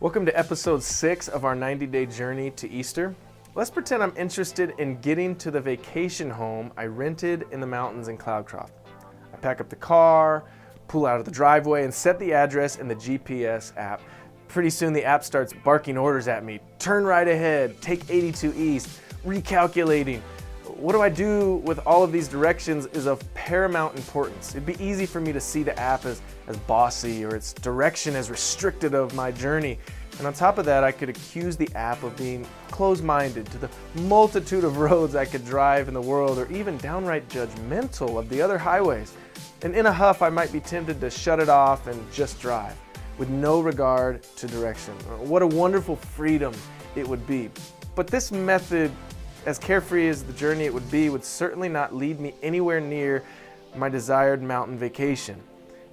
Welcome to episode 6 of our 90-day journey to Easter. Let's pretend I'm interested in getting to the vacation home I rented in the mountains in Cloudcroft. I pack up the car, pull out of the driveway, and set the address in the GPS app. Pretty soon the app starts barking orders at me. Turn right ahead, take 82 east, recalculating. What do I do with all of these directions is of paramount importance. It'd be easy for me to see the app as bossy or its direction as restricted of my journey. And on top of that, I could accuse the app of being closed-minded to the multitude of roads I could drive in the world, or even downright judgmental of the other highways. And in a huff, I might be tempted to shut it off and just drive, with no regard to direction. What a wonderful freedom it would be. But this method, as carefree as the journey it would be, would certainly not lead me anywhere near my desired mountain vacation.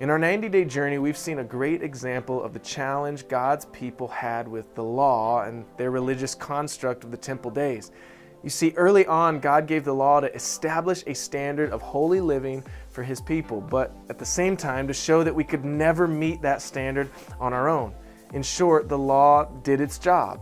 In our 90-day journey, we've seen a great example of the challenge God's people had with the law and their religious construct of the temple days. You see, early on, God gave the law to establish a standard of holy living for His people, but at the same time to show that we could never meet that standard on our own. In short, the law did its job.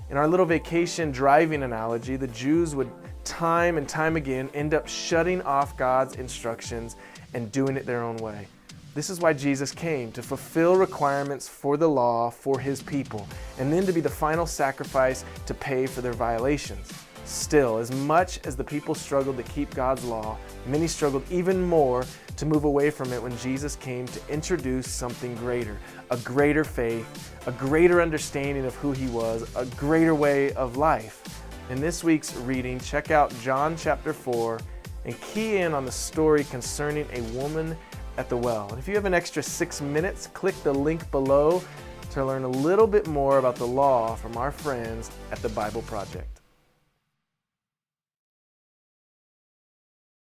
In our little vacation driving analogy, the Jews would time and time again end up shutting off God's instructions and doing it their own way. This is why Jesus came, to fulfill requirements for the law for His people, and then to be the final sacrifice to pay for their violations. Still, as much as the people struggled to keep God's law, many struggled even more to move away from it when Jesus came to introduce something greater, a greater faith, a greater understanding of who He was, a greater way of life. In this week's reading, check out John chapter 4 and key in on the story concerning a woman at the well. And if you have an extra 6 minutes, click the link below to learn a little bit more about the law from our friends at the Bible Project.